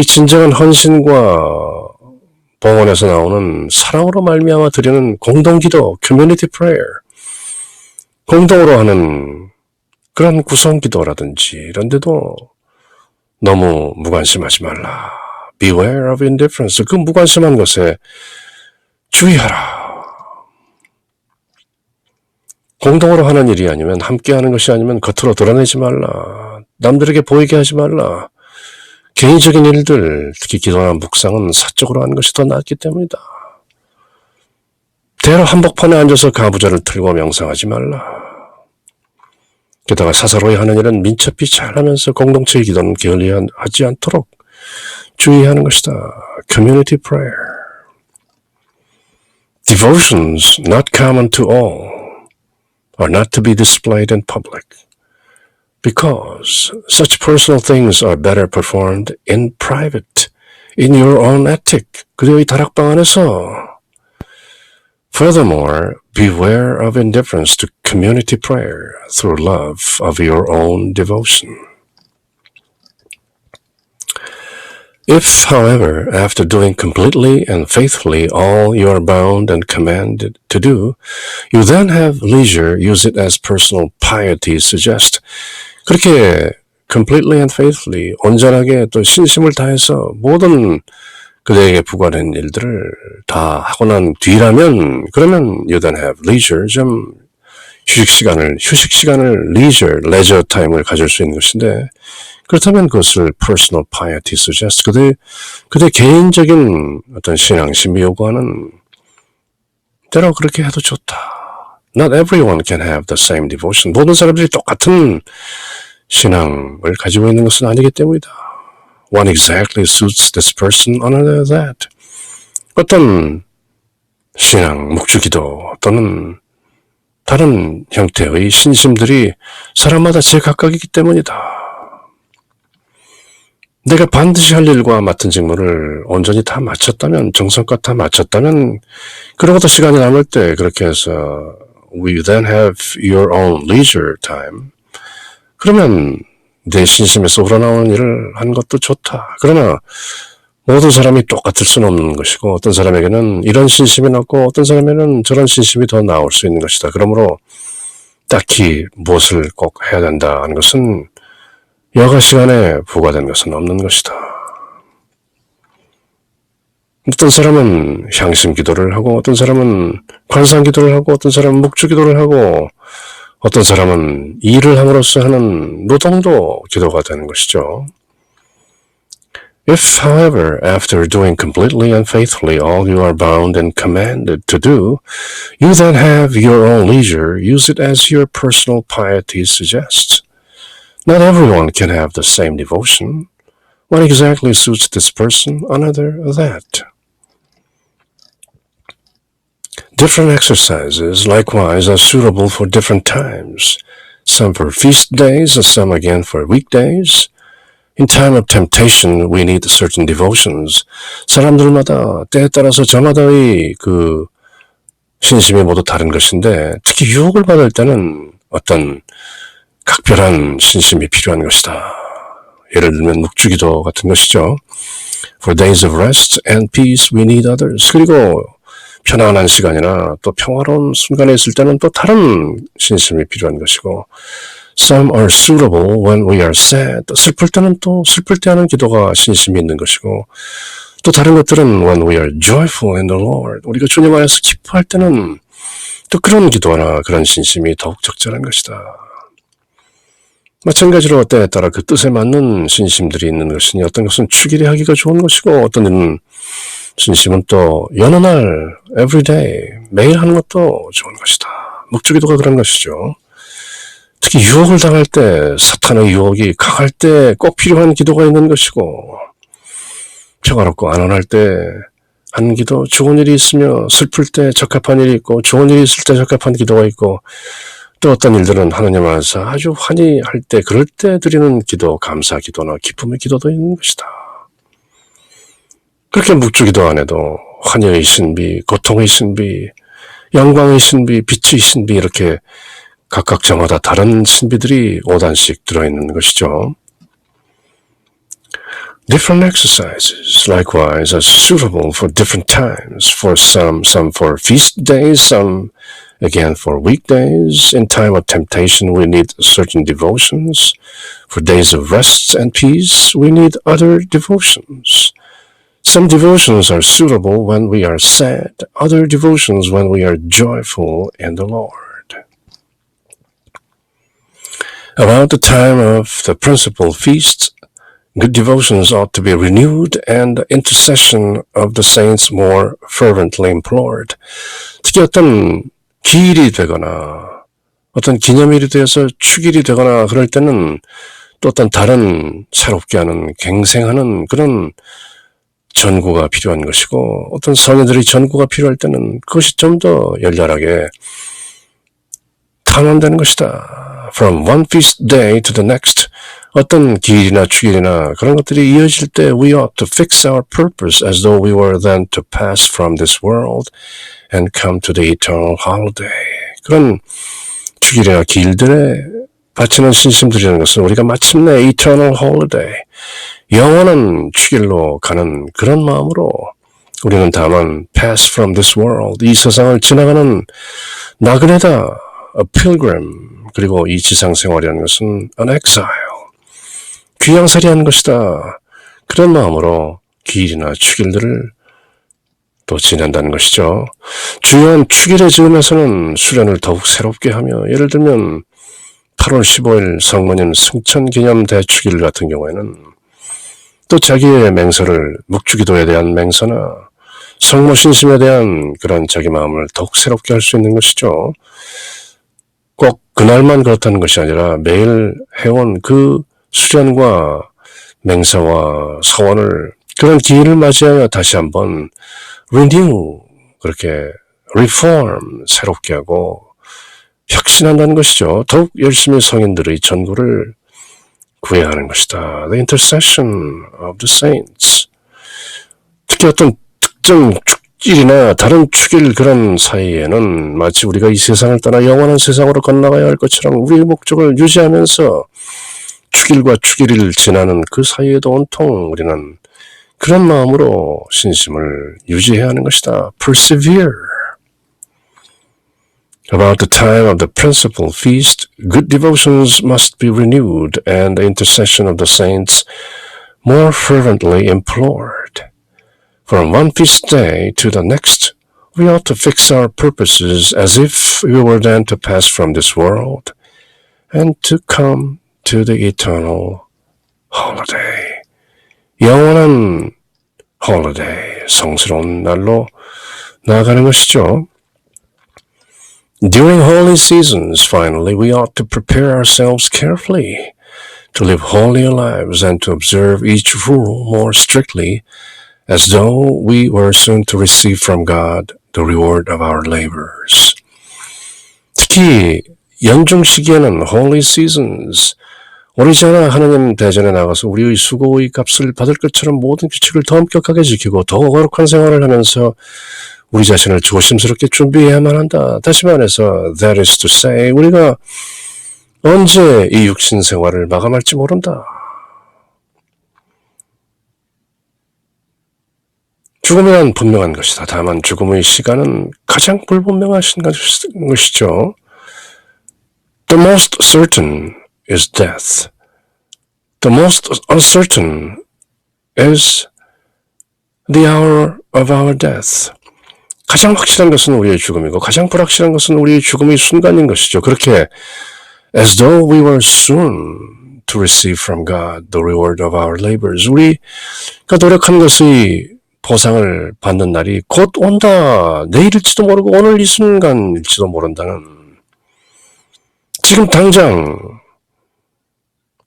진정한 헌신과 봉헌에서 나오는 사랑으로 말미암아 드리는 공동기도, community prayer, 공동으로 하는 그런 구성기도라든지 이런 데도 너무 무관심하지 말라. Beware of indifference. 그 무관심한 것에 주의하라. 공동으로 하는 일이 아니면, 함께하는 것이 아니면 겉으로 드러내지 말라. 남들에게 보이게 하지 말라. 개인적인 일들, 특히 기도나 묵상은 사적으로 하는 것이 더 낫기 때문이다. 대로 한복판에 앉아서 가부좌를 틀고 명상하지 말라. 게다가 사사로이 하는 일은 민첩히 잘하면서 공동체의 기도는 게을리하지 않도록 주의하는 것이다. Community prayer. Devotions not common to all are not to be displayed in public, because such personal things are better performed in private, in your own attic. 그리고 이 다락방 안에서. Furthermore, beware of indifference to community prayer through love of your own devotion. If, however, after doing completely and faithfully all you are bound and commanded to do, you then have leisure, use it as personal piety suggests. 그렇게 completely and faithfully, 온전하게 또 신심을 다해서 모든 그대에게 부과된 일들을 다 하고 난 뒤라면, 그러면 you then have leisure, 좀 휴식 시간을 leisure time을 가질 수 있는 것인데, 그렇다면 그것을 personal piety suggests, 그대 개인적인 어떤 신앙심이 요구하는 대로 그렇게 해도 좋다. Not everyone can have the same devotion. 모든 사람들이 똑같은 신앙을 가지고 있는 것은 아니기 때문이다. One exactly suits this person, another that. 어떤 신앙, 묵주기도 또는 다른 형태의 신심들이 사람마다 제각각이기 때문이다. 내가 반드시 할 일과 맡은 직무를 온전히 다 마쳤다면, 정성껏 다 마쳤다면, 그러고도 시간이 남을 때 그렇게 해서 we then have your own leisure time. 그러면 내 신심에서 우러나오는 일을 하는 것도 좋다. 그러나 모든 사람이 똑같을 수는 없는 것이고, 어떤 사람에게는 이런 신심이 낫고 어떤 사람에게는 저런 신심이 더 나올 수 있는 것이다. 그러므로 딱히 무엇을 꼭 해야 된다 하는 것은 여가 시간에 부과된 것은 없는 것이다. 어떤 사람은 향심 기도를 하고, 어떤 사람은 관상 기도를 하고, 어떤 사람은 묵주 기도를 하고, 어떤 사람은 일을 함으로써 하는 노동도 기도가 되는 것이죠. If, however, after doing completely and faithfully all you are bound and commanded to do, you then have your own leisure, use it as your personal piety suggests. Not everyone can have the same devotion. One exactly suits this person, another that. Different exercises, likewise, are suitable for different times, some for feast days and some again for weekdays. In time of temptation, we need certain devotions. 사람들마다 때에 따라서 저마다의 그 신심이 모두 다른 것인데, 특히 유혹을 받을 때는 어떤 각별한 신심이 필요한 것이다. 예를 들면 묵주기도 같은 것이죠. For days of rest and peace, we need others. 그리고 편안한 시간이나 또 평화로운 순간에 있을 때는 또 다른 신심이 필요한 것이고, Some are suitable when we are sad. 슬플 때는 또 슬플 때 하는 기도가 신심이 있는 것이고, 또 다른 것들은 when we are joyful in the Lord. 우리가 주님 안에서 기뻐할 때는 또 그런 기도나 그런 신심이 더욱 적절한 것이다. 마찬가지로 때에 따라 그 뜻에 맞는 신심들이 있는 것이니, 어떤 것은 축일이 하기가 좋은 것이고, 어떤 일은 신심은 또 여느 날, everyday, 매일 하는 것도 좋은 것이다. 묵주기도가 그런 것이죠. 특히 유혹을 당할 때, 사탄의 유혹이 강할 때 꼭 필요한 기도가 있는 것이고, 평화롭고 안온할 때 하는 기도, 좋은 일이 있으며 슬플 때 적합한 일이 있고, 좋은 일이 있을 때 적합한 기도가 있고, 또 어떤 일들은 하느님 안에서 아주 환희할 때, 그럴 때 드리는 기도, 감사 기도나 기쁨의 기도도 있는 것이다. 그렇게 묵주기도 안에도 환희의 신비, 고통의 신비, 영광의 신비, 빛의 신비 이렇게 각각 저마다 다른 신비들이 5단씩 들어있는 것이죠. Different exercises, likewise, are suitable for different times. For some for feast days, some again for weekdays. In time of temptation, we need certain devotions. For days of rest and peace, we need other devotions. Some devotions are suitable when we are sad, other devotions when we are joyful in the Lord. About the time of the principal feasts, good devotions ought to be renewed and the intercession of the saints more fervently implored. 특히 어떤 기일이 되거나 어떤 기념일이 되어서 축일이 되거나 그럴 때는 또 어떤 다른 새롭게 하는 갱생하는 그런 전구가 필요한 것이고 어떤 성인들의 전구가 필요할 때는 그것이 좀 더 열렬하게 탄원되는 것이다. From one feast day to the next, 어떤 기일이나 축일이나 그런 것들이 이어질 때 we ought to fix our purpose as though we were then to pass from this world and come to the eternal holiday. 그런 축일이나 기일들에 바치는 신심들이라는 것은 우리가 마침내 eternal holiday, 영원한 축일로 가는 그런 마음으로 우리는 다만 pass from this world, 이 세상을 지나가는 나그네다, a pilgrim, 그리고 이 지상생활이라는 것은 an exile, 귀양살이한 것이다. 그런 마음으로 기일이나 축일들을 또 지낸다는 것이죠. 주요한 축일의 즈음에서는 수련을 더욱 새롭게 하며 예를 들면 8월 15일 성모님 승천기념 대축일 같은 경우에는 또 자기의 맹서를 묵주기도에 대한 맹서나 성모 신심에 대한 그런 자기 마음을 더욱 새롭게 할 수 있는 것이죠. 꼭 그날만 그렇다는 것이 아니라 매일 해온 그 수련과 맹서와 서원을 그런 기회를 맞이하여 다시 한번 renew, 그렇게 reform, 새롭게 하고 혁신한다는 것이죠. 더욱 열심히 성인들의 전구를 구해야 하는 것이다. The intercession of the saints. 특히 어떤 특정 축일이나 다른 축일 그런 사이에는 마치 우리가 이 세상을 떠나 영원한 세상으로 건너가야 할 것처럼 우리의 목적을 유지하면서 축일과 축일을 지나는 그 사이에도 온통 우리는 그런 마음으로 신심을 유지해야 하는 것이다. Persevere. About the time of the principal feast, good devotions must be renewed and the intercession of the saints more fervently implored. From one feast day to the next, we ought to fix our purposes as if we were then to pass from this world and to come to the eternal holiday. 영원한 holiday, 성스러운 날로 나아가는 것이죠. During holy seasons, finally, we ought to prepare ourselves carefully to live holier lives and to observe each rule more strictly as though we were soon to receive from God the reward of our labors. 특히 연중 시기에는 holy seasons, 오래지 않아 하나님 대전에 나가서 우리의 수고의 값을 받을 것처럼 모든 규칙을 더 엄격하게 지키고 더 거룩한 생활을 하면서 우리 자신을 조심스럽게 준비해야만 한다. 다시 말해서 that is to say 우리가 언제 이 육신 생활을 마감할지 모른다. 죽음이란 분명한 것이다. 다만 죽음의 시간은 가장 불분명하신 것이죠. The most certain is death. The most uncertain is the hour of our death. 가장 확실한 것은 우리의 죽음이고 가장 불확실한 것은 우리의 죽음의 순간인 것이죠. 그렇게 as though we were soon to receive from God the reward of our labors. 우리가 노력한 것의 보상을 받는 날이 곧 온다. 내일일지도 모르고 오늘 이 순간일지도 모른다는, 지금 당장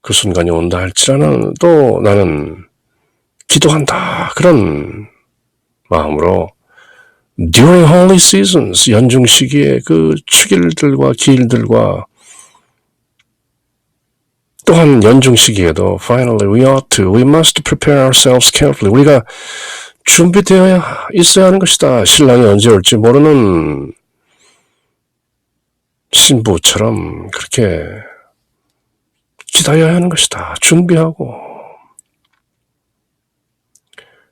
그 순간이 온다 할지라는 또 나는 기도한다. 그런 마음으로 during holy seasons, 연중 시기에 그 축일들과 기일들과 또한 연중 시기에도 finally we must prepare ourselves carefully. 우리가 준비되어야 있어야 하는 것이다. 신랑이 언제 올지 모르는 신부처럼 그렇게 기다려야 하는 것이다. 준비하고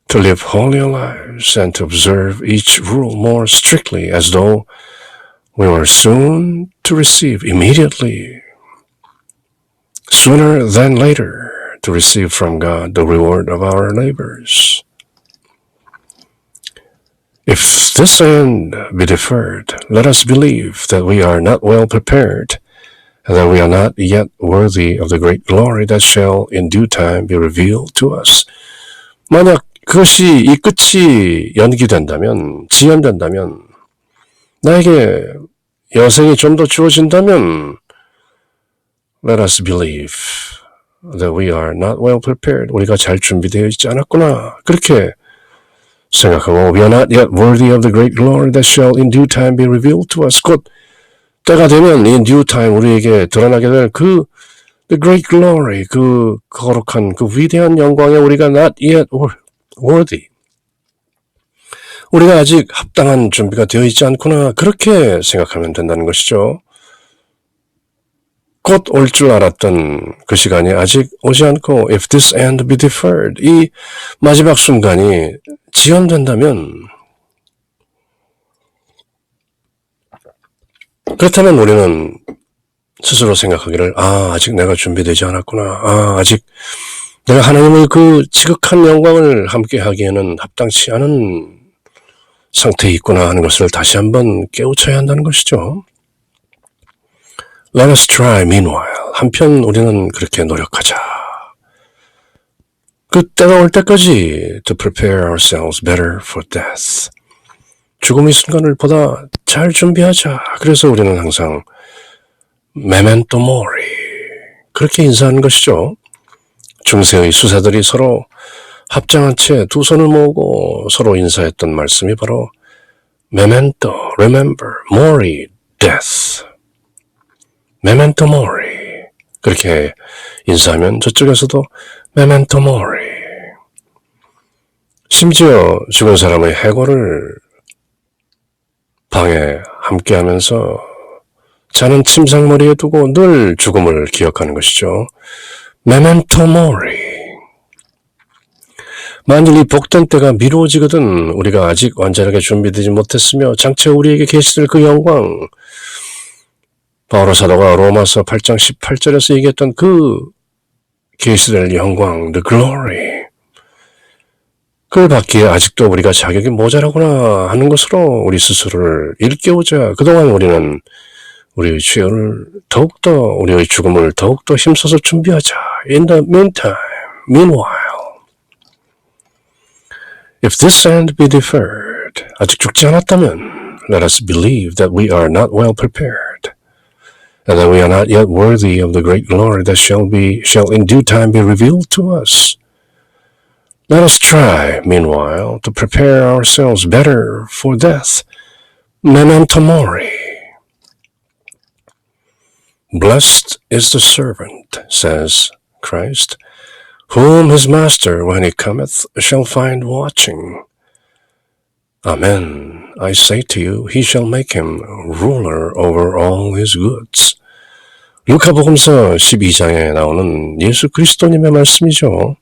to live holier lives and to observe each rule more strictly as though we were soon to receive immediately, sooner than later, to receive from God the reward of our labors. If this end be deferred, let us believe that we are not well prepared, and that we are not yet worthy of the great glory that shall in due time be revealed to us. 만약 그것이 이 끝이 연기된다면, 지연된다면, 나에게 여생이 좀 더 주어진다면, let us believe that we are not well prepared. 우리가 잘 준비되어 있지 않았구나. 그렇게 생각하고, we are not yet worthy of the great glory that shall in due time be revealed to us. 곧 때가 되면 in due time 우리에게 드러나게 될 the great glory, 그 거룩한, 그 위대한 영광에 우리가 not yet worthy. 우리가 아직 합당한 준비가 되어 있지 않구나. 그렇게 생각하면 된다는 것이죠. 곧 올 줄 알았던 그 시간이 아직 오지 않고 if this end be deferred, 이 마지막 순간이 지연된다면 그렇다면 우리는 스스로 생각하기를 아직 내가 준비되지 않았구나. 아직 내가 하나님의 그 지극한 영광을 함께하기에는 합당치 않은 상태에 있구나 하는 것을 다시 한번 깨우쳐야 한다는 것이죠. Let us try meanwhile. 한편 우리는 그렇게 노력하자. 그 때가 올 때까지 to prepare ourselves better for death. 죽음의 순간을 보다 잘 준비하자. 그래서 우리는 항상 memento mori 그렇게 인사하는 것이죠. 중세의 수사들이 서로 합장한 채 두 손을 모으고 서로 인사했던 말씀이 바로 memento, remember, mori, death. memento mori. 그렇게 인사하면 저쪽에서도 memento mori. 심지어 죽은 사람의 해골을 방에 함께하면서 자는 침상머리에 두고 늘 죽음을 기억하는 것이죠. memento mori. 만일 이 복된 때가 미루어지거든 우리가 아직 완전하게 준비되지 못했으며 장차 우리에게 계시될 그 영광, 바오로 사도가 로마서 8장 18절에서 얘기했던 그 계시될 영광, the glory, 그걸 받기에 아직도 우리가 자격이 모자라구나 하는 것으로 우리 스스로를 일깨우자. 그동안 우리는 우리의 죄를 더욱더, 우리의 죽음을 더욱더 힘써서 준비하자. In the meantime, meanwhile, if this end be deferred, 아직 죽지 않았다면, let us believe that we are not well prepared, and that we are not yet worthy of the great glory that shall in due time be revealed to us. Let us try, meanwhile, to prepare ourselves better for death. Memento mori. Blessed is the servant, says Christ, whom his master, when he cometh, shall find watching. Amen. I say to you, he shall make him ruler over all his goods. 루카복음서 12장에 나오는 예수 그리스도님의 말씀이죠.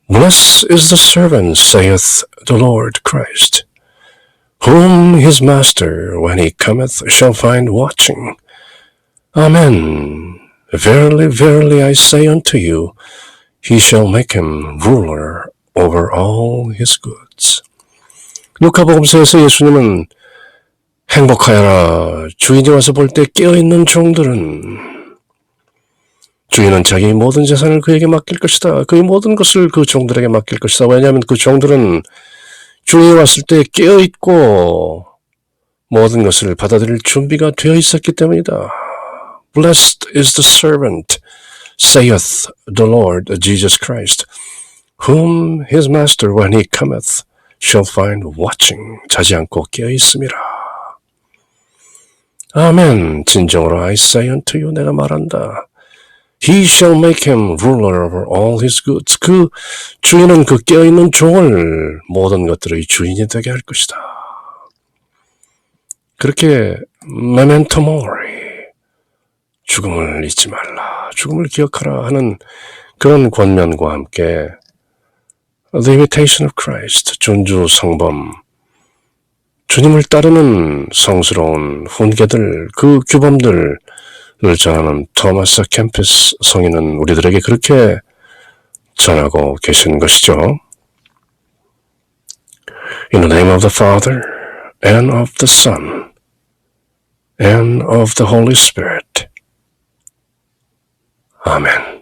Blessed is the servant, saith the Lord Christ, whom his master, when he cometh, shall find watching. Amen. Verily, verily, I say unto you, he shall make him ruler over all his goods. 루카복음서에서 예수님은 행복하여라. 주인이 와서 볼 때 깨어있는 종들은 주인은 자기 모든 재산을 그에게 맡길 것이다. 그의 모든 것을 그 종들에게 맡길 것이다. 왜냐하면 그 종들은 주인이 왔을 때 깨어있고 모든 것을 받아들일 준비가 되어 있었기 때문이다. Blessed is the servant, saith the Lord Jesus Christ, whom his master when he cometh shall find watching, 자지 않고 깨어있음이라. 아멘. 진정으로 I say unto you, 내가 말한다. He shall make him ruler over all his goods. 그 주인은 그 깨어있는 종을 모든 것들의 주인이 되게 할 것이다. 그렇게 memento mori, 죽음을 잊지 말라, 죽음을 기억하라 하는 그런 권면과 함께 The imitation of Christ, 존주 성범, 주님을 따르는 성스러운 훈계들, 그 규범들을 전하는 토마스 캠피스 성인은 우리들에게 그렇게 전하고 계신 것이죠. In the name of the Father, and of the Son, and of the Holy Spirit. 아멘.